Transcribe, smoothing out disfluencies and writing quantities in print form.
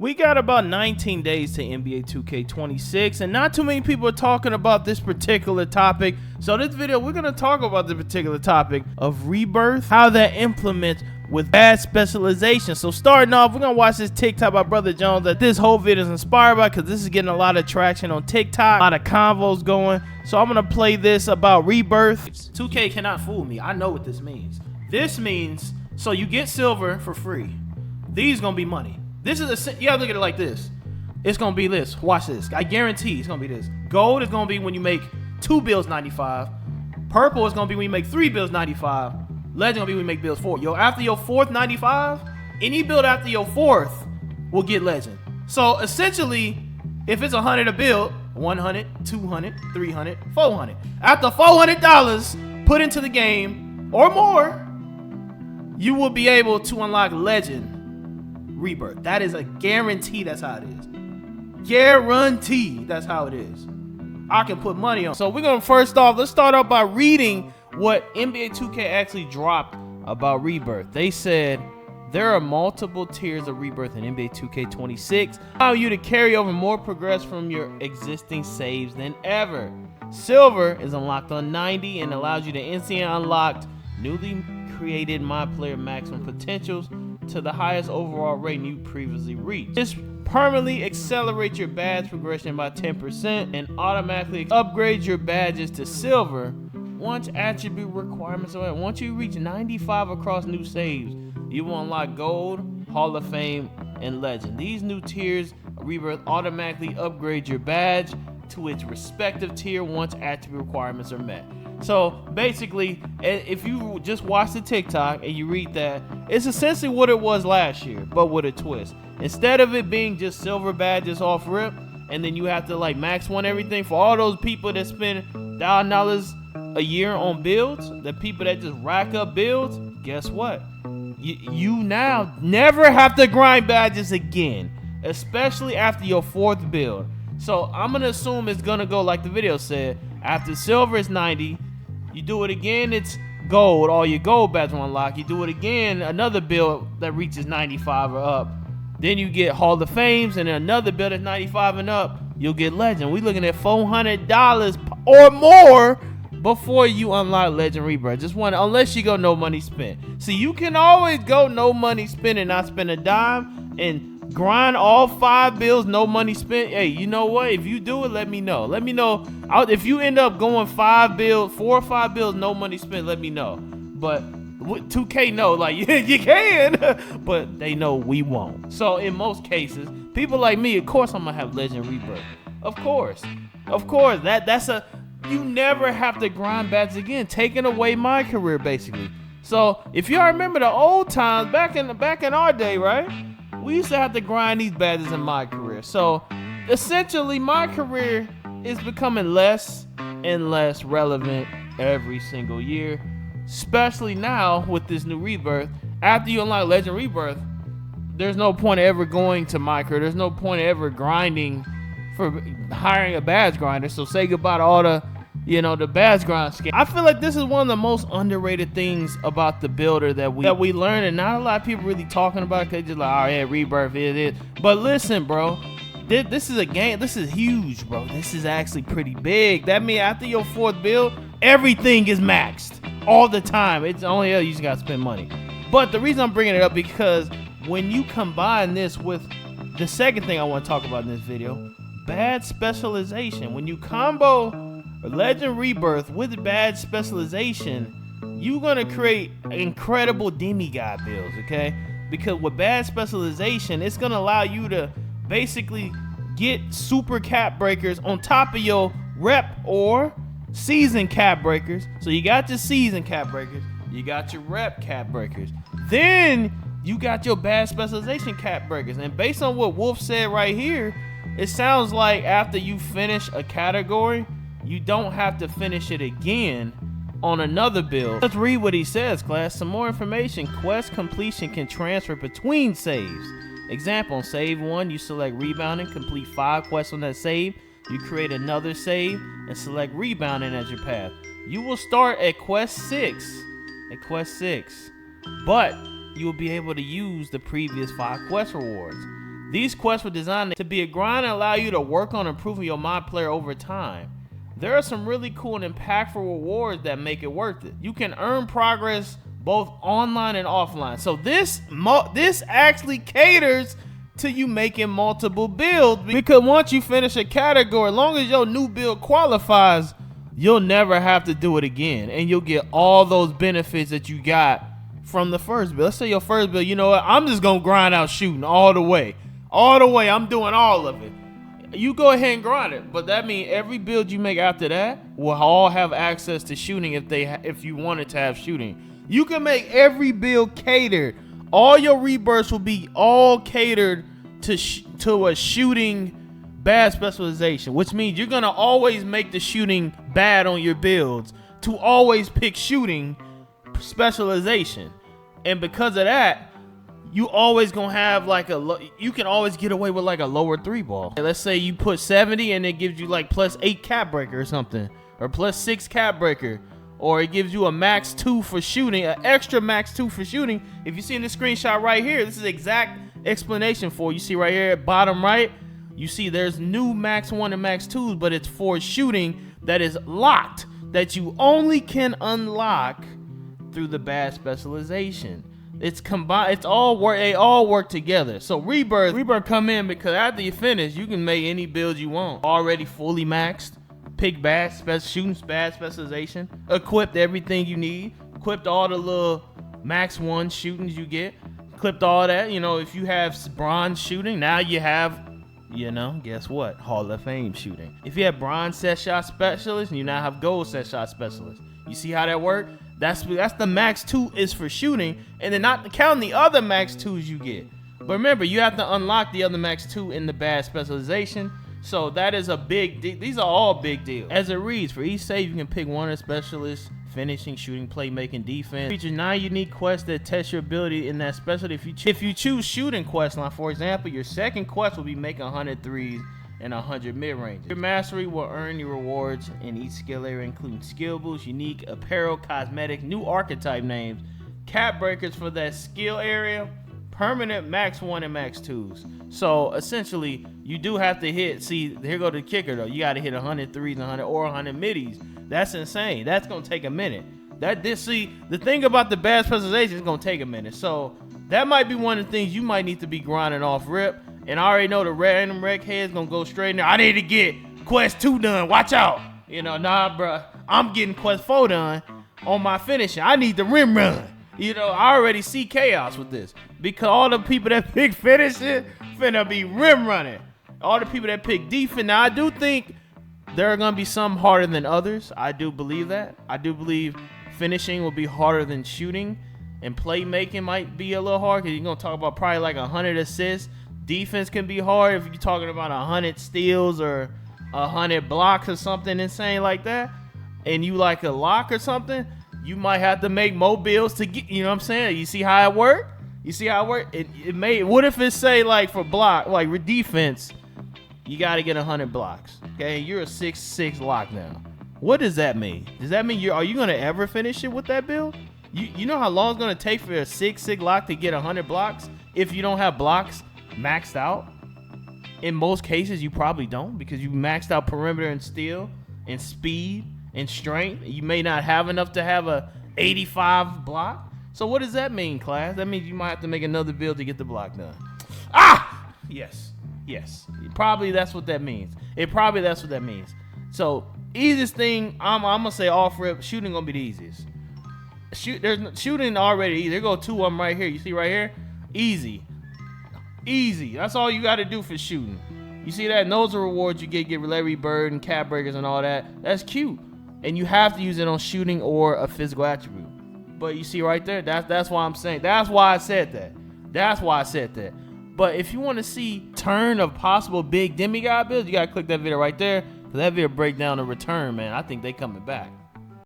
We got about 19 days to NBA 2K26, and not too many people are talking about this particular topic. So this video, we're going to talk about the particular topic of rebirth, how that implements with Badge Specialization. So starting off, we're going to watch this TikTok by Brother Jones that this whole video is inspired by, because this is getting a lot of traction on TikTok, a lot of convos going. So I'm going to play this about rebirth. 2K cannot fool me. I know what this means. This means, so you get silver for free. These going to be money. This is a, you gotta look at it like this. It's gonna be this. Watch this. I guarantee it's gonna be this. Gold is gonna be when you make 2 bills 95. Purple is gonna be when you make 3 bills 95. Legend gonna be when you make bills 4. Yo, after your 4th 95, any build after your 4th will get legend. So essentially, if it's 100 a build, 100, 200, 300, 400. After $400 put into the game or more, you will be able to unlock legend rebirth. That is a guarantee. That's how it is. Guarantee. That's how it is. I can put money on. So we're gonna let's start off by reading what NBA 2K actually dropped about rebirth. They said there are multiple tiers of rebirth in NBA 2K26, allow you to carry over more progress from your existing saves than ever. Silver is unlocked on 90 and allows you to instantly unlock newly created MyPLAYER maximum potentials to the highest overall rating you previously reached. This permanently accelerates your badge progression by 10% and automatically upgrades your badges to silver once attribute requirements are met. Once you reach 95 across new saves, you will unlock gold, Hall of Fame, and legend. These new tiers of rebirth automatically upgrade your badge to its respective tier once attribute requirements are met. So basically, if you just watch the TikTok and you read that, it's essentially what it was last year, but with a twist. Instead of it being just silver badges off rip, and then you have to like max one everything, for all those people that spend $1,000 a year on builds, the people that just rack up builds, guess what? You now never have to grind badges again, especially after your 4th build. So I'm gonna assume it's gonna go like the video said. After silver is 90, you do it again, it's gold. All your gold badges will unlock. You do it again, another build that reaches 95 or up. Then you get Hall of Fames, and then another build at 95 and up, you'll get legend. We're looking at $400 or more before you unlock legend rebirth. Just one, unless you go no money spent. See, you can always go no money spent and not spend a dime and grind all 5 bills, no money spent. Hey, you know what? If you do it, let me know. Let me know. If you end up going 4 or 5 bills, no money spent, let me know. But 2K know, like, you can, but they know we won't. So in most cases, people like me, of course I'm gonna have legend rebirth. Of course. That's you never have to grind badges again, taking away my career basically. So if y'all remember the old times back in our day, right? We used to have to grind these badges in my career. So essentially my career is becoming less and less relevant every single year, especially now with this new rebirth. After you unlock legend rebirth, there's no point ever going to my career. There's no point ever grinding for hiring a badge grinder. So say goodbye to all the, the badge grind scam. I feel like this is one of the most underrated things about the builder that we learned, and not a lot of people really talking about it. They just like, oh yeah, rebirth is. But listen, bro, this is a game. This is huge, bro. This is actually pretty big. That means after your 4th build, everything is maxed all the time. It's only you just gotta spend money. But the reason I'm bringing it up because when you combine this with the second thing I want to talk about in this video, Badge Specialization. When you combo legend rebirth with Badge Specialization, you're gonna create incredible demigod builds, okay? Because with Badge Specialization, it's gonna allow you to basically get super cap breakers on top of your rep or season cap breakers. So you got your season cap breakers, you got your rep cap breakers, then you got your Badge Specialization cap breakers. And based on what Wolf said right here, it sounds like after you finish a category, you don't have to finish it again on another build. Let's read what he says, class. Some more information. Quest completion can transfer between saves. Example, on save 1, you select rebounding, complete 5 quests on that save. You create another save and select rebounding as your path. You will start at quest 6. But you will be able to use the previous 5 quest rewards. These quests were designed to be a grind and allow you to work on improving your MyPLAYER over time. There are some really cool and impactful rewards that make it worth it. You can earn progress both online and offline. So this actually caters to you making multiple builds, because once you finish a category, as long as your new build qualifies, you'll never have to do it again, and you'll get all those benefits that you got from the first build. Let's say your first build, you know what, I'm just gonna grind out shooting all the way, I'm doing all of it. You go ahead and grind it, but that means every build you make after that will all have access to shooting if you wanted to have shooting. You can make every build catered. All your rebirths will be all catered to a shooting badge specialization, which means you're gonna always make the shooting bad on your builds to always pick shooting specialization. And because of that, you always gonna have like you can always get away with like a lower 3-ball. Let's say you put 70 and it gives you like +8 cap breaker or something, or +6 cap breaker, or it gives you a max 2 for shooting, an extra max 2 for shooting. If you see in the screenshot right here, this is exact explanation for you. See right here at bottom right, you see there's new max 1 and max 2s, but it's for shooting that is locked, that you only can unlock through the badge specialization. It's combined, they all work together. So rebirth come in because after you finish, you can make any build you want. Already fully maxed, pick badge shooting badge specialization, equipped everything you need, equipped all the little max 1 shootings you get, equipped all that. You know, if you have bronze shooting, now you have, you know, guess what, Hall of Fame shooting. If you have bronze set shot specialist, you now have gold set shot specialist. You see how that works? That's the max 2 is for shooting, and then not counting the other max 2s you get. But remember, you have to unlock the other max 2 in the badge specialization. So that is a big deal. These are all big deals. As it reads, for each save, you can pick one of the specialists: finishing, shooting, playmaking, defense. Features 9 unique quests that test your ability in that specialty. If you choose shooting quest line, for example, your second quest will be making 100 threes and 100 mid-range. Your mastery will earn you rewards in each skill area, including skill boosts, unique apparel, cosmetic, new archetype names, cap breakers for that skill area, permanent max 1 and max 2s. So essentially, you do have to hit, see, here go the kicker though, you gotta hit 100 threes and 100 or 100 middies. That's insane. That's gonna take a minute. See, the thing about the badge specialization is gonna take a minute. So that might be one of the things you might need to be grinding off rip. And I already know the random rec head's gonna go straight in there. I need to get quest 2 done, watch out. You know, nah bruh, I'm getting quest 4 done on my finishing. I need the rim run. You know, I already see chaos with this, because all the people that pick finishing finna be rim running. All the people that pick defense. Now I do think there are gonna be some harder than others. I do believe that. I do believe finishing will be harder than shooting, and playmaking might be a little hard, because you're gonna talk about probably like 100 assists. Defense can be hard if you're talking about 100 steals or 100 blocks or something insane like that, and you like a lock or something, you might have to make more builds to get, you know what I'm saying? You see how it work? You see how it work? It may, what if it say like for block, like with defense, you got to get 100 blocks. Okay, you're a 6'6" lock now. What does that mean? Does that mean are you gonna ever finish it with that build? You know how long it's gonna take for a 6'6" lock to get 100 blocks if you don't have blocks maxed out? In most cases, you probably don't, because you maxed out perimeter and steal and speed and strength. You may not have enough to have a 85 block. So what does that mean, class? That means you might have to make another build to get the block done. Ah! Yes. Probably that's what that means. That's what that means. So easiest thing, I'm gonna say off rip, shooting gonna be the easiest. There's shooting already easy. There go 2 of them right here. You see right here? Easy. That's all you got to do for shooting. You see that? And those are rewards you get Larry Bird and cap breakers and all that. That's cute, and you have to use it on shooting or a physical attribute. But you see right there, that's why I'm saying, that's why I said that. But if you want to see turn of possible big demigod builds, you gotta click that video right there, because that video break down the return, man. I think they coming back.